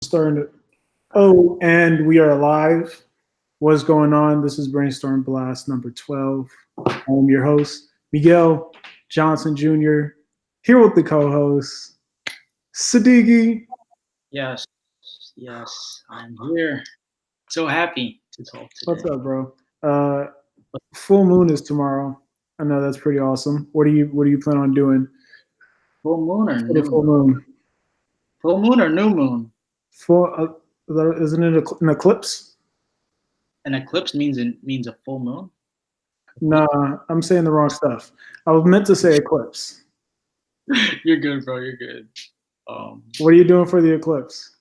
Starting. Oh, and we are live. What's going on? This is Brainstorm Blast number 12. I'm your host, Miguel Johnson Jr., here with the co host, Siddiqui. Yes, yes, I'm here. So happy to talk What's today. up, bro? Uh, full moon is tomorrow. I know that's pretty awesome. What do you plan on doing Full moon or for the new full moon? moon? Full moon or new moon? Full, isn't it an eclipse? An eclipse means a full moon. Nah, I'm saying the wrong stuff. I was meant to say eclipse. You're good, bro. You're good. Um, What are you doing for the eclipse?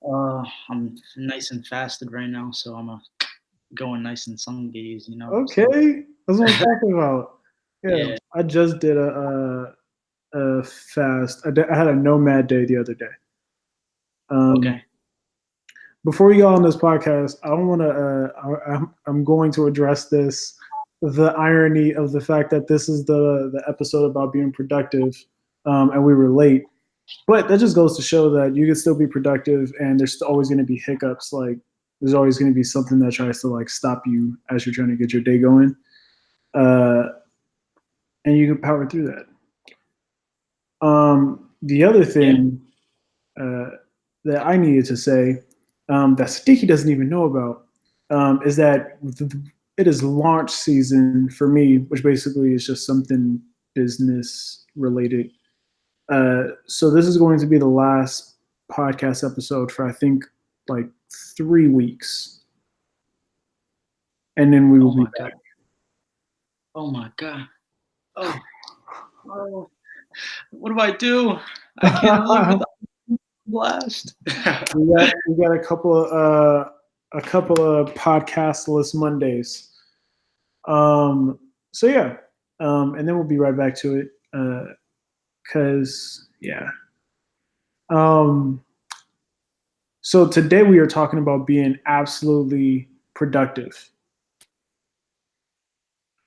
I'm nice and fasted right now, so I'm going nice and sun gaze. So Okay, that's what I'm talking about. Yeah, yeah. I just did a fast. I had a Nomad day the other day. Um, Okay. before we go on this podcast, I don't want to. I'm going to address this. The irony of the fact that this is the episode about being productive, and we were late. But that just goes to show that you can still be productive, and there's always going to be hiccups. Like there's always going to be something that tries to like stop you as you're trying to get your day going. Uh, and you can power through that. The other Yeah. thing uh, that I needed to say that Sticky doesn't even know about is that it is launch season for me, which basically is just something business related. So this is going to be the last podcast episode for I think like 3 weeks, and then we will Oh be my god. back. Oh my god. Oh. Oh. What do I do? I can't live without blast. We got a couple of podcastless Mondays. So yeah, and then we'll be right back to it. Cause yeah. Um, so today we are talking about being absolutely productive.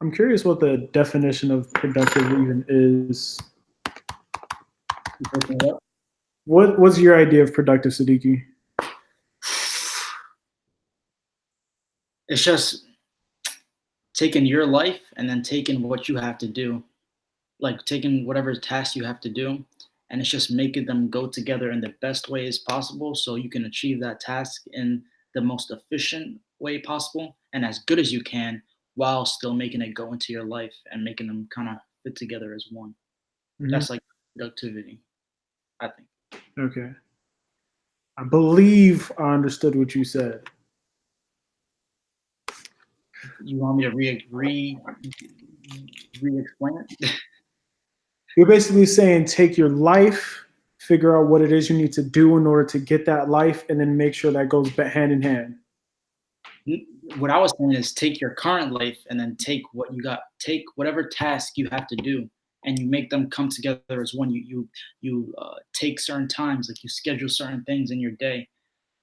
I'm curious what the definition of productive even is. What's your idea of productive, Siddiqui? It's just taking your life and then taking what you have to do, like taking whatever task you have to do, and it's just making them go together in the best way as possible so you can achieve that task in the most efficient way possible and as good as you can while still making it go into your life and making them kind of fit together as one. Mm-hmm. That's like productivity, I think. Okay, I believe I understood what you said. You want me to re-explain it? You're basically saying take your life, figure out what it is you need to do in order to get that life, and then make sure that goes hand in hand. What I was saying is take your current life and then take whatever task you have to do, and you make them come together as one. You take certain times, like you schedule certain things in your day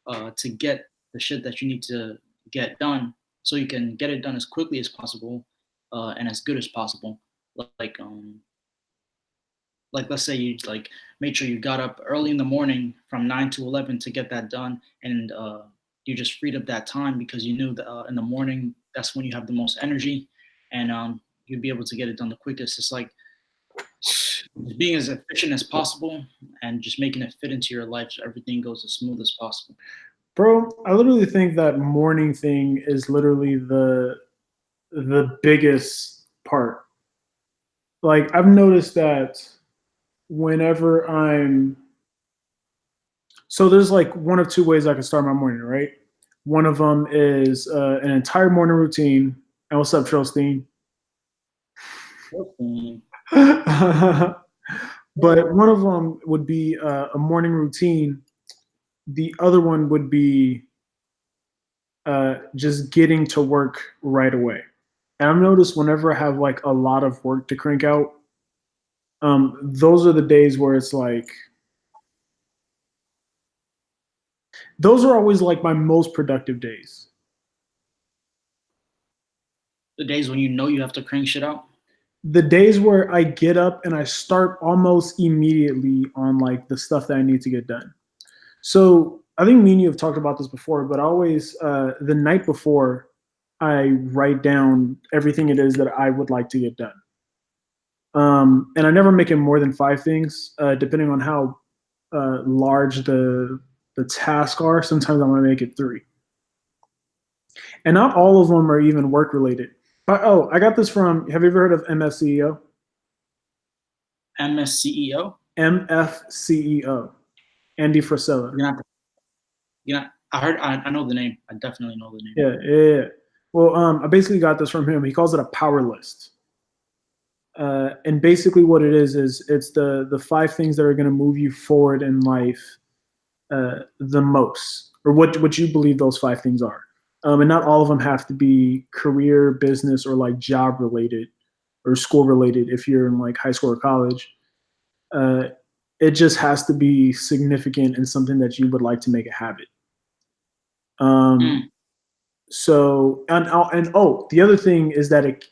to get the shit that you need to get done, so you can get it done as quickly as possible and as good as possible. Like let's say you like made sure you got up early in the morning from 9 to 11 to get that done, and you just freed up that time because you knew that in the morning that's when you have the most energy, and you'd be able to get it done the quickest. It's like being as efficient as possible and just making it fit into your life so everything goes as smooth as possible. Bro, I literally think that morning thing is literally the biggest part. Like I've noticed that whenever I'm so there's like one of two ways I can start my morning, right? One of them is an entire morning routine. And what's up, Trostine? Okay. But one of them would be a morning routine. The other one would be just getting to work right away. And I've noticed whenever I have like a lot of work to crank out, those are the days where it's like those are always like my most productive days. The days when you know you have to crank shit out. The days where I get up and I start almost immediately on like the stuff that I need to get done. So I think me and you have talked about this before, but I always the night before I write down everything it is that I would like to get done. And I never make it more than 5 things, depending on how large the tasks are. Sometimes I'm gonna make it 3, and not all of them are even work related. But oh, I got this from. Have you ever heard of MFCEO? MSCEO. MFCEO. Andy Frisella. You're not. You're not. I heard. I know the name. I definitely know the name. Yeah. Well, I basically got this from him. He calls it a power list. And basically what it is it's the 5 things that are going to move you forward in life the most, or what you believe those 5 things are. And not all of them have to be career, business, or like job related or school related if you're in like high school or college. uh, it just has to be significant and something that you would like to make a habit. Mm. So and oh, the other thing is that it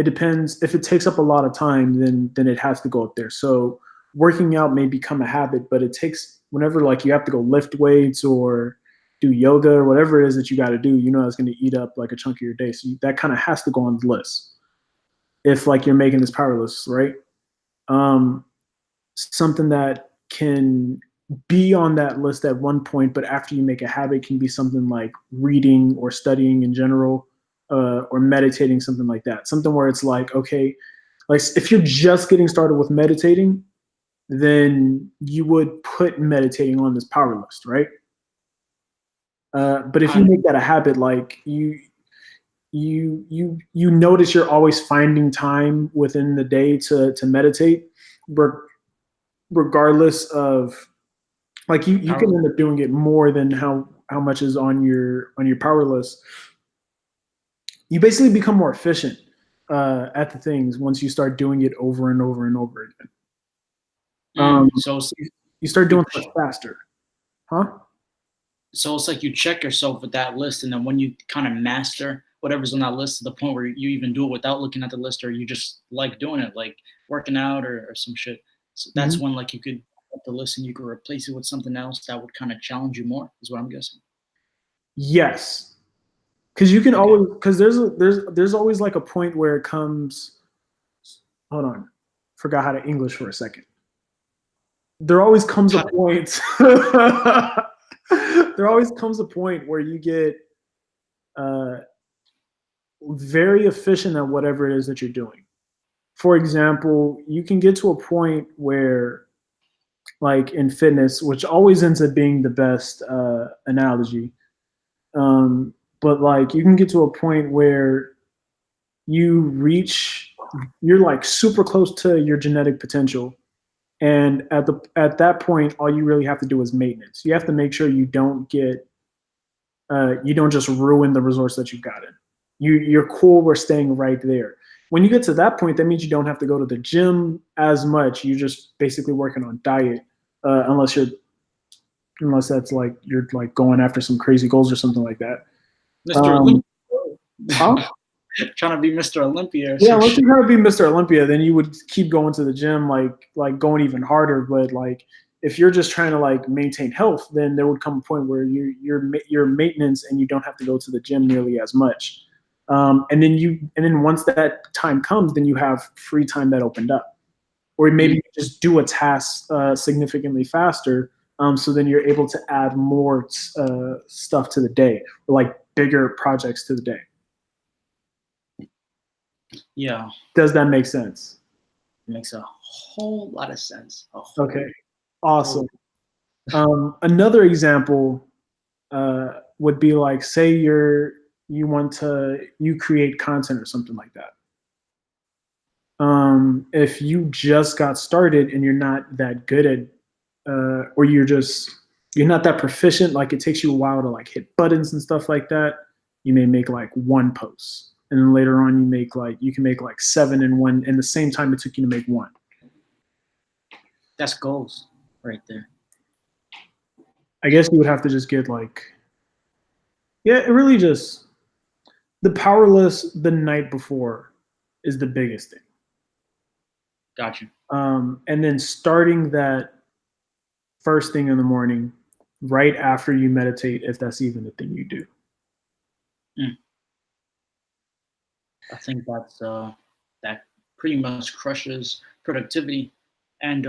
depends. If it takes up a lot of time, then it has to go up there. So working out may become a habit, but it takes whenever like you have to go lift weights or do yoga or whatever it is that you got to do. You know, it's going to eat up like a chunk of your day. So that kind of has to go on the list if like you're making this power list, right? Um, Something that can be on that list at one point, but after you make a habit, can be something like reading or studying in general, or meditating, something like that. Something where it's like, okay, like if you're just getting started with meditating, then you would put meditating on this power list, right? But if you make that a habit, like you notice you're always finding time within the day to meditate, regardless of like you can end up doing it more than how much is on your power list. You basically become more efficient at the things once you start doing it over and over and over again. So you start doing stuff faster, huh? So it's like you check yourself with that list, and then when you kind of master whatever's on that list to the point where you even do it without looking at the list, or you just like doing it, like working out or some shit. So that's when like you could up the list and you could replace it with something else that would kind of challenge you more. Is what I'm guessing. Yes, because you can always because there's always like a point where it comes. Hold on, forgot how to English for a second. There always comes a point. There always comes a point where you get very efficient at whatever it is that you're doing. For example, you can get to a point where, like in fitness, which always ends up being the best analogy, but like you can get to a point where you're like super close to your genetic potential, and at that point, all you really have to do is maintenance. You have to make sure you don't just ruin the resource that you've gotten. You're cool with staying right there. When you get to that point, that means you don't have to go to the gym as much. You're just basically working on diet, unless that's like you're like going after some crazy goals or something like that. Mr. Olympia. Huh? Trying to be Mr. Olympia. Yeah, unless you're trying to be Mr. Olympia, then you would keep going to the gym, like going even harder. But like if you're just trying to like maintain health, then there would come a point where you're maintenance and you don't have to go to the gym nearly as much. And then once that time comes, then you have free time that opened up, or maybe you just do a task significantly faster. So then you're able to add more stuff to the day, or like bigger projects to the day. Yeah. Does that make sense? It makes a whole lot of sense. Okay. Awesome. Another example would be like, say you create content or something like that. If you just got started and you're not that good at, or you're not that proficient, like it takes you a while to like hit buttons and stuff like that, you may make like one post, and then later on you can make like 7 in the same time it took you to make one. That's goals right there. I guess you would have to just get like, yeah, it really just, the power list the night before is the biggest thing. Got you. And then starting that first thing in the morning, right after you meditate, if that's even the thing you do. Mm. I think that pretty much crushes productivity, and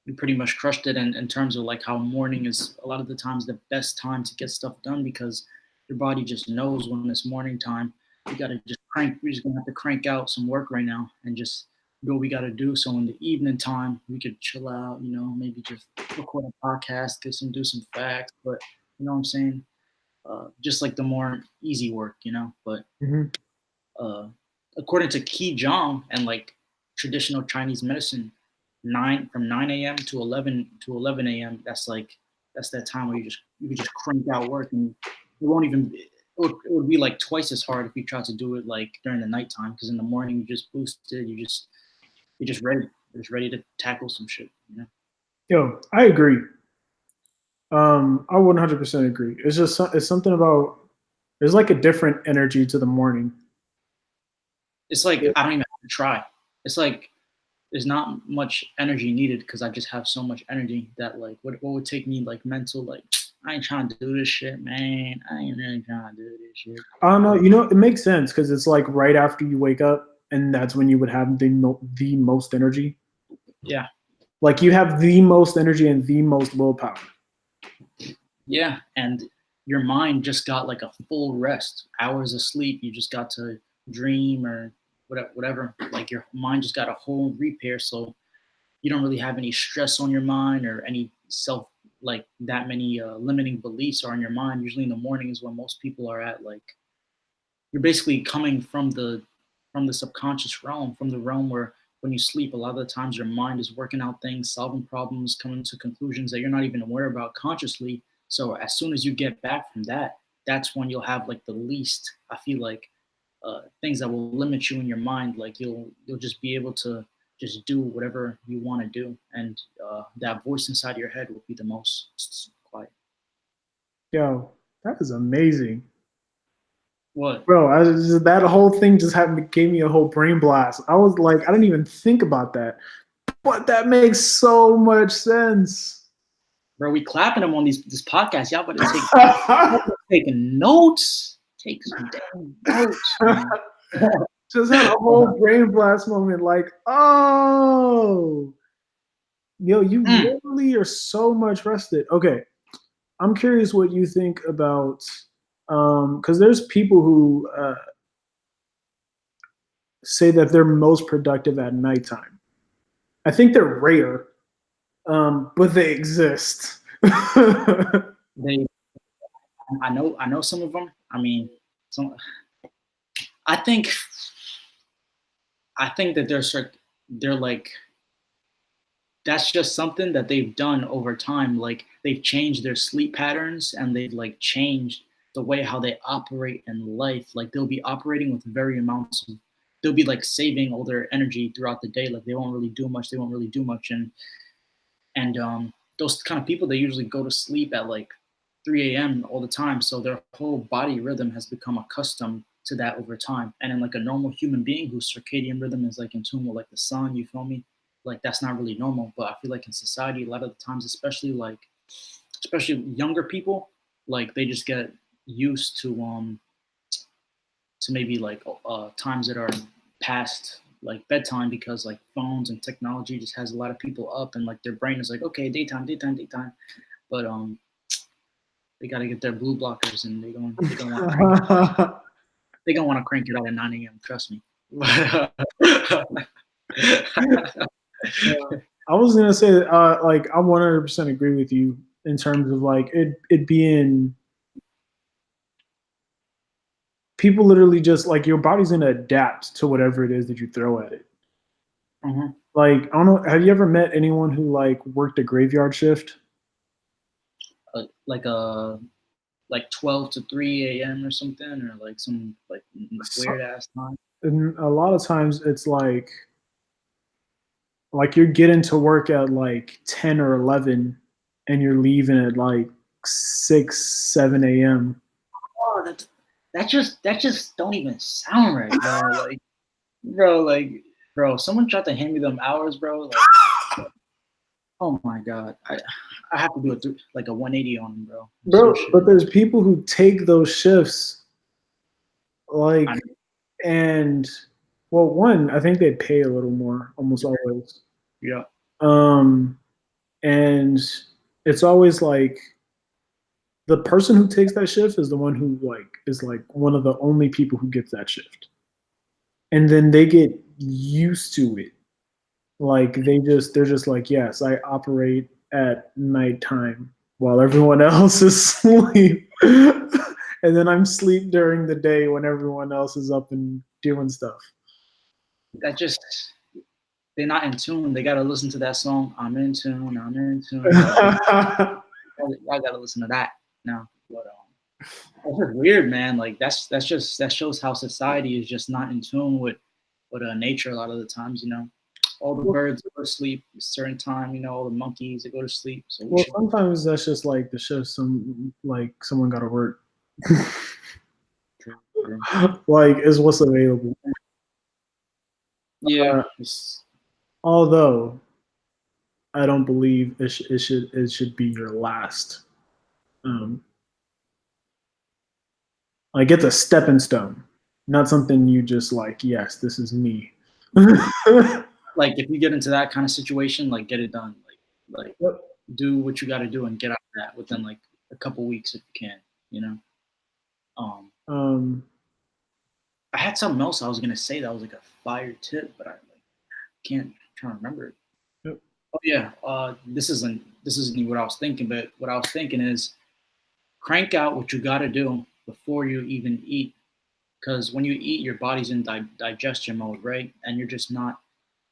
you pretty much crushed it in terms of like how morning is a lot of the times the best time to get stuff done because your body just knows when it's morning time. We gotta just crank. We're just gonna have to crank out some work right now and just do what we gotta do. So in the evening time, we could chill out. Maybe just record a podcast, do some facts. But you know what I'm saying? Just like the more easy work. But Mm-hmm. uh, according to Qi Zhang and like traditional Chinese medicine, 9 a.m. to 11 a.m. That's that time where you could just crank out work and it won't even it would be like twice as hard if you try to do it like during the nighttime because in the morning you just boosted you're just ready to tackle some shit. Yo, I agree. I 100% agree. It's something about there's like a different energy to the morning. It's like Yeah. I don't even have to try. It's like there's not much energy needed because I just have so much energy that like what would take me like mental like I ain't trying to do this shit, man. I ain't really trying to do this shit. I don't know. But It makes sense because it's like right after you wake up, and that's when you would have the most energy. yeah, Like you have the most energy and the most willpower. yeah, and your mind just got like a full rest, hours of sleep. You just got to dream or whatever. Like your mind just got a whole repair, so you don't really have any stress on your mind or any self like that many limiting beliefs are in your mind. Usually in the morning is when most people are at like you're basically coming from the subconscious realm, from the realm where when you sleep, a lot of the times your mind is working out things, solving problems, coming to conclusions that you're not even aware about consciously. So as soon as you get back from that, that's when you'll have like the least. I feel like things that will limit you in your mind. Like you'll just be able to just do whatever you want to do, and that voice inside your head will be the most quiet. Yo, that is amazing. What? Bro, that whole thing just gave me a whole brain blast. I was like, I didn't even think about that, but that makes so much sense. Bro, we clapping them on this podcast. Y'all better taking notes. Take some damn notes, man. Just had a whole brain blast moment. Like, oh, yo, you Mm. literally are so much rested. Okay, I'm curious what you think about, because there's people who say that they're most productive at nighttime. I think they're rare, but they exist. They, I know some of them. I mean, some. I think, that they're like that's just something that they've done over time. Like they've changed their sleep patterns and they've like changed the way how they operate in life. Like they'll be operating with very amounts of, they'll be like saving all their energy throughout the day. Like they won't really do much. They won't really do much. And those kind of people, they usually go to sleep at like 3 a.m. all the time. So their whole body rhythm has become accustomed to that over time. And in like a normal human being whose circadian rhythm is like in tune with like the sun, you feel me? Like that's not really normal. But I feel like in society, a lot of the times, especially younger people, like they just get used to maybe like times that are past like bedtime because like phones and technology just has a lot of people up and like their brain is like okay daytime daytime daytime but they got to get their blue blockers and they gonna want to crank it out at 9 a.m. Trust me. I was gonna say, like, I 100% agree with you in terms of like it being people literally just like your body's gonna adapt to whatever it is that you throw at it. Mhm. Like, I don't know, have you ever met anyone who like worked a graveyard shift? Like like 12 to 3 a.m. or something or like some like weird So, ass time. and a lot of times it's like you're getting to work at like 10 or 11 and you're leaving at like 6 7 a.m. Oh, that just don't even sound right, bro. Like, bro, someone tried to hand me them hours, bro. Like, Oh my God, I have to do like a 180 on them, bro. Some Bro, shit. but there's people who take those shifts like I, and well, one, I think they pay a little more almost always. yeah, Um and it's always like the person who takes that shift is the one who like is like one of the only people who gets that shift. And then they get used to it. Like they're just like, yes, I operate at nighttime while everyone else is asleep. And then I'm asleep during the day when everyone else is up and doing stuff. that just they're not in tune. They gotta listen to that song. I'm in tune. I'm in tune. Like I gotta listen to that now. But it's just weird, man. Like that's just that shows how society is just not in tune with nature a lot of the times. You know, all the birds go to sleep at a certain time. You know, all the monkeys they go to sleep. So we Well, should. sometimes that's just like the shift. Some like someone got to work. Like is what's available. Yeah. Uh, although I don't believe it should be your last. Um, like it's a stepping stone, not something you just like. Yes, this is me. Like if you get into that kind of situation, like get it done. Like do what you got to do and get out of that within like a couple weeks if you can. You know. Um, um, I had something else I was gonna say that was like a fire tip, but I like can't I'm trying to remember it. yep. Oh yeah, this isn't what I was thinking, but what I was thinking is crank out what you got to do before you even eat, because when you eat, your body's in digestion mode, right? And you're just not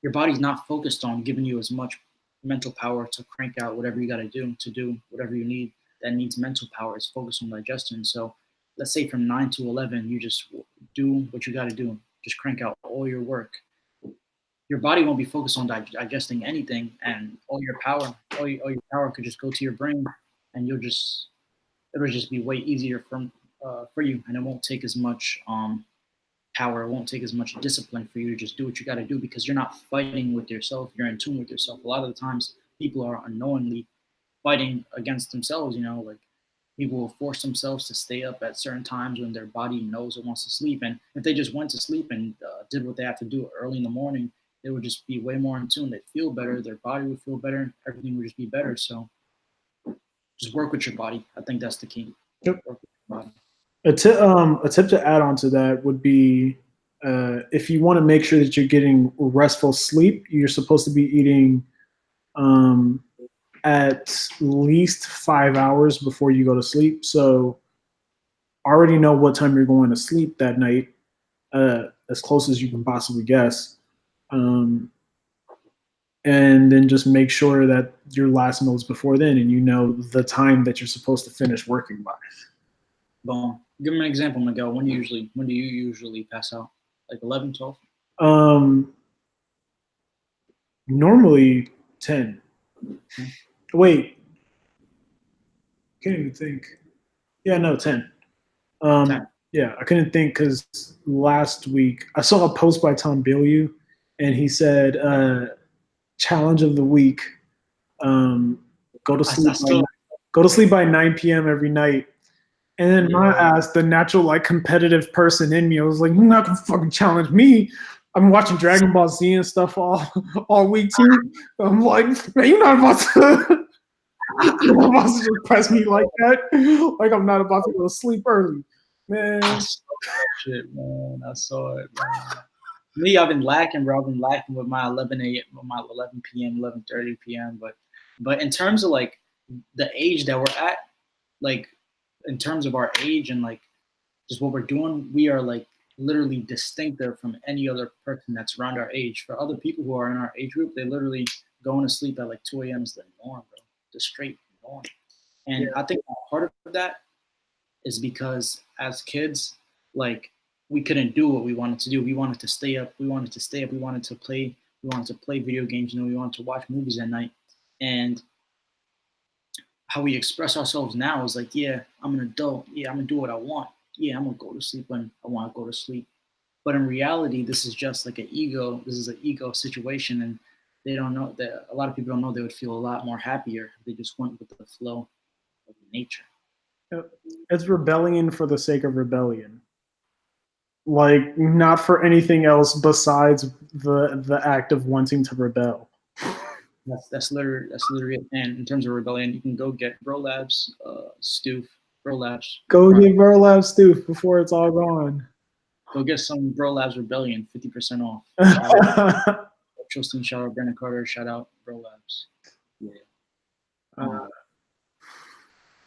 your body's not focused on giving you as much mental power to crank out whatever you got to do whatever you need that needs mental power is focused on digestion. So let's say from 9 to 11 you just do what you got to do, just crank out all your work. Your body won't be focused on digesting anything, and all your power could just go to your brain, and it'll just be way easier for you, and it won't take as much power. It won't take as much discipline for you to just do what you got to do because you're not fighting with yourself. You're in tune with yourself. A lot of the times, people are unknowingly fighting against themselves. You know, like people will force themselves to stay up at certain times when their body knows it wants to sleep. And if they just went to sleep and did what they have to do early in the morning, they would just be way more in tune. They'd feel better. Their body would feel better. Everything would just be better. So just work with your body. I think that's the key. Yep. Work with your body. A tip to add on to that would be if you want to make sure that you're getting restful sleep, you're supposed to be eating um, at least 5 hours before you go to sleep. So already know what time you're going to sleep that night, as close as you can possibly guess. Um, and then just make sure that your last meal is before then and you know the time that you're supposed to finish working by. Boom. Give me an example, Miguel. When do you usually pass out? Like 11, 12? Um, normally 10. Wait, can't even think. Yeah, no, 10. 10. Yeah, I couldn't think because last week I saw a post by Tom Bilyeu and he said, challenge of the week, um, go to I sleep by still, go to sleep by 9 p.m. every night. And then my yo, ass, the natural like competitive person in me, I was like, you're not gonna fucking challenge me. I've been watching Dragon Ball Z and stuff all week too. I'm like, man, you're not about to you're not about to just press me like that. Like I'm not about to go to sleep early. I Man. saw that shit, man. I saw it, man. Me, I've been lacking, bro. I've been lacking with my 11 p.m., 11:30 p.m. But in terms of like the age that we're at, like in terms of our age and like just what we're doing, we are like literally distinctive from any other person that's around our age. For other people who are in our age group, they literally going to sleep at like 2 a.m. is the norm, bro. The straight norm. And I think part of that is because as kids, like we couldn't do what we wanted to do. We wanted to stay up. We wanted to stay up. We wanted to play. We wanted to play video games. You know, we wanted to watch movies at night. And how we express ourselves now is like, yeah, I'm an adult. Yeah, I'm gonna do what I want. Yeah, I'm gonna go to sleep when I want to go to sleep. But in reality, this is just like an ego. This is an ego situation, and they don't know that a lot of people don't know they would feel a lot more happier if they just went with the flow of nature. It's rebellion for the sake of rebellion. Like, not for anything else besides the act of wanting to rebel. That's literally it. And in terms of rebellion, you can go get Bro Labs, Stoof, Bro Labs. Go get Bro Lab Stoof before it's all gone. Go get some Bro Labs Rebellion, 50% off. Tristan, shout out Brandon Carter, shout out Bro Labs. Yeah.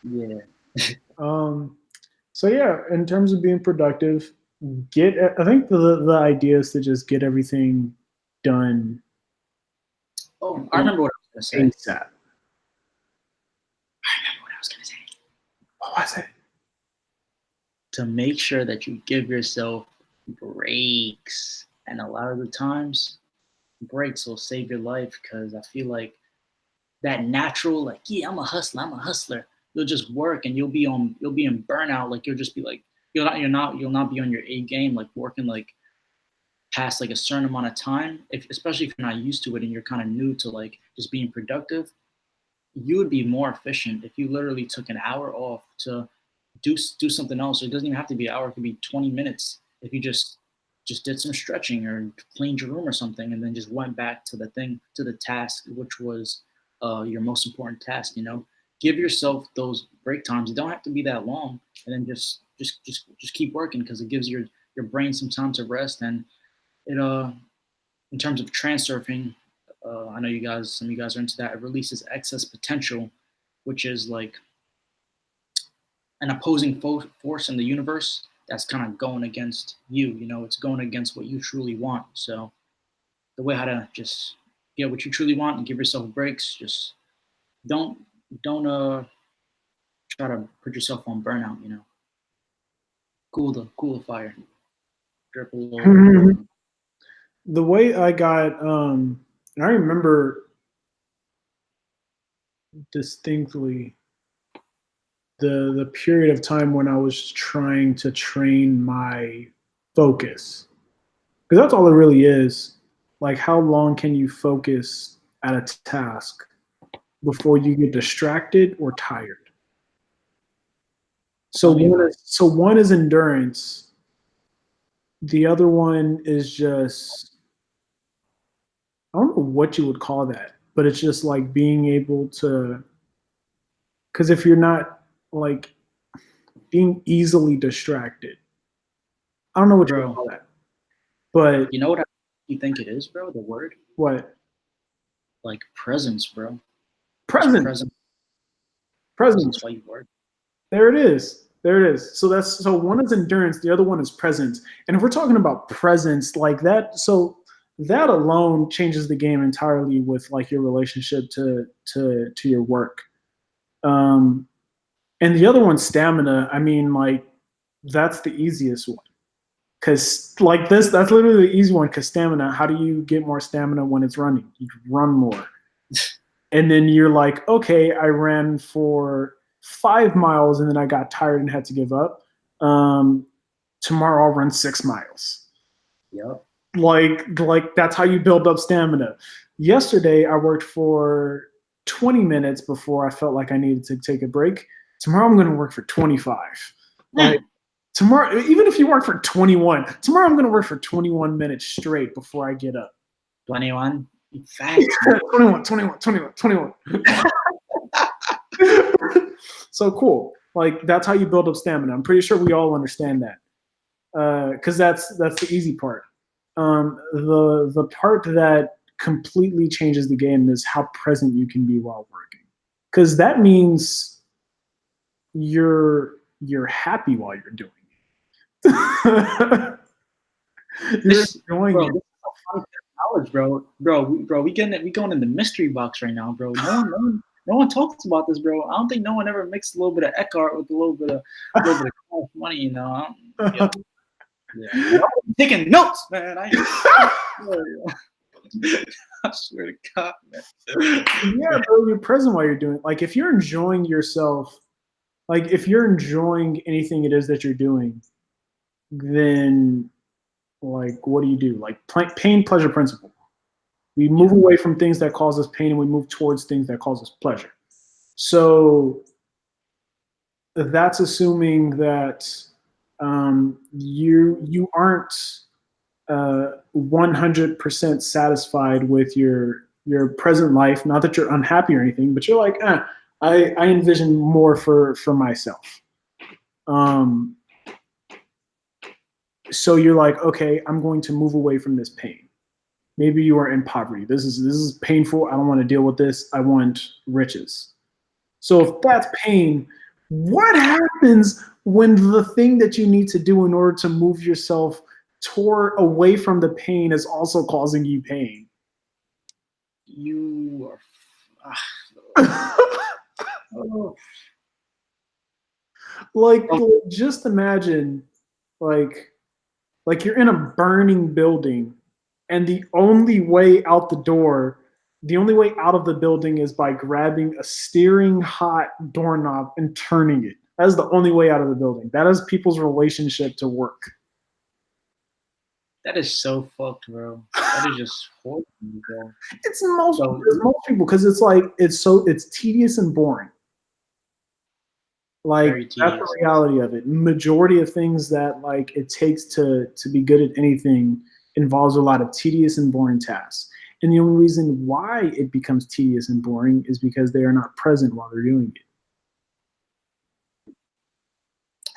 Yeah. So yeah, in terms of being productive, I think the idea is to just get everything done. Oh, I remember what I was going to say. ASAP. I remember what I was going to say. What was it? To make sure that you give yourself breaks. And a lot of the times, breaks will save your life, because I feel like that natural, like, yeah, I'm a hustler. You'll just work and you'll be in burnout. Like, you'll just be like, you'll not be on your A game, like working like past like a certain amount of time. Especially if you're not used to it and you're kind of new to like just being productive, you would be more efficient if you literally took an hour off to do something else. It doesn't even have to be an hour; it could be 20 minutes. If you just did some stretching or cleaned your room or something, and then just went back to the task, which was your most important task. Give yourself those break times. It don't have to be that long, and then just keep working, because it gives your brain some time to rest. And it in terms of transurfing, I know some of you guys are into that. It releases excess potential, which is like an opposing force in the universe that's kind of going against you. It's going against what you truly want. So the way how to just get what you truly want and give yourself breaks. Just don't try to put yourself on burnout. Cool the fire. Drip a little. The way I got, I remember distinctly the period of time when I was trying to train my focus, because that's all it really is. Like, how long can you focus at a task before you get distracted or tired? So one is endurance. The other one is just, I don't know what you would call that, but it's just like being able to, because if you're not like being easily distracted, I don't know what you would call that, but you know what you think it is, bro? The word? What? Like presence, bro. Presence. Presence while you work. There it is. So one is endurance, the other one is presence. And if we're talking about presence like that, so that alone changes the game entirely with like your relationship to your work. And the other one, stamina. I mean, like, that's the easiest one, because like that's literally the easy one. Because stamina, how do you get more stamina when it's running? You run more, and then you're like, okay, I ran for 5 miles and then I got tired and had to give up. Tomorrow I'll run 6 miles. Yep. Like that's how you build up stamina. Yesterday I worked for 20 minutes before I felt like I needed to take a break. Tomorrow I'm going to work for 25. Like tomorrow, even if you work for 21, tomorrow I'm going to work for 21 minutes straight before I get up. 21? Fast. 21. So cool. Like, that's how you build up stamina. I'm pretty sure we all understand that, because that's the easy part. The part that completely changes the game is how present you can be while working, because that means you're happy while you're doing it. You're enjoying it. Bro, we going in the mystery box right now, bro. No one talks about this, bro. I don't think no one ever mixed a little bit of Eckhart with a little bit of money, Yeah. Taking notes, man. I swear to God, man. Yeah, bro, you're present while you're doing it. Like, if you're enjoying yourself, like if you're enjoying anything it is that you're doing, then like, what do? Like, pain, pleasure principle. We move away from things that cause us pain and we move towards things that cause us pleasure. So that's assuming that you aren't 100% satisfied with your present life. Not that you're unhappy or anything, but you're like, I envision more for myself. So you're like, okay, I'm going to move away from this pain. Maybe you are in poverty. This is painful. I don't want to deal with this. I want riches. So if that's pain, what happens when the thing that you need to do in order to move yourself away from the pain is also causing you pain? You are. Like, just imagine, like you're in a burning building, and the only way out of the building is by grabbing a steering hot doorknob and turning it. That is the only way out of the building. That is people's relationship to work. That is so fucked, bro. That is just horrible, bro. It's most people, because it's tedious and boring. Like, that's the reality of it. Majority of things that like it takes to be good at anything involves a lot of tedious and boring tasks. And the only reason why it becomes tedious and boring is because they are not present while they're doing it.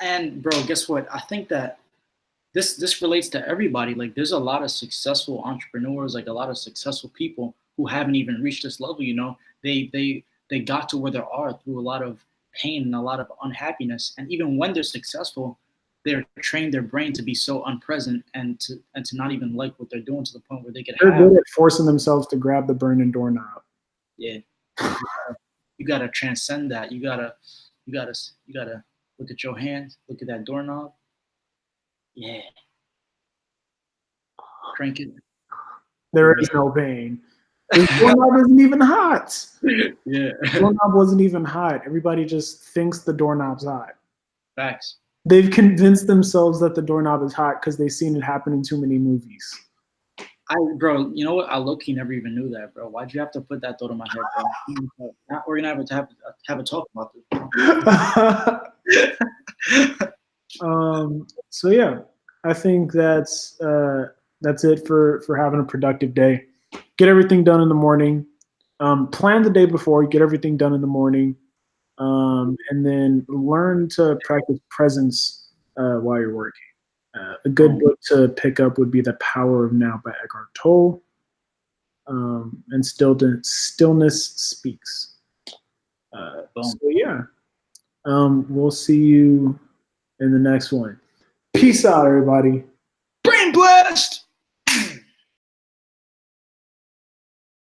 And bro, guess what? I think that this relates to everybody. Like, there's a lot of successful entrepreneurs, like a lot of successful people who haven't even reached this level. You know, they got to where they are through a lot of pain and a lot of unhappiness. And even when they're successful, they're trained their brain to be so unpresent and to not even like what they're doing, to the point where they're good at forcing themselves to grab the burning doorknob. Yeah, you gotta transcend that. You gotta look at your hands, look at that doorknob. Yeah, crank it. There is no pain. The doorknob isn't even hot. Yeah. The doorknob wasn't even hot. Everybody just thinks the doorknob's hot. Facts. They've convinced themselves that the doorknob is hot because they've seen it happen in too many movies. Bro, you know what? I low-key never even knew that, bro. Why'd you have to put that thought in my head, bro? We're gonna have a talk about this. So yeah, I think that's it for having a productive day. Get everything done in the morning. Plan the day before. Get everything done in the morning, and then learn to practice presence while you're working. A good book to pick up would be The Power of Now by Eckhart Tolle, and Stillness Speaks. So yeah, we'll see you in the next one. Peace out, everybody.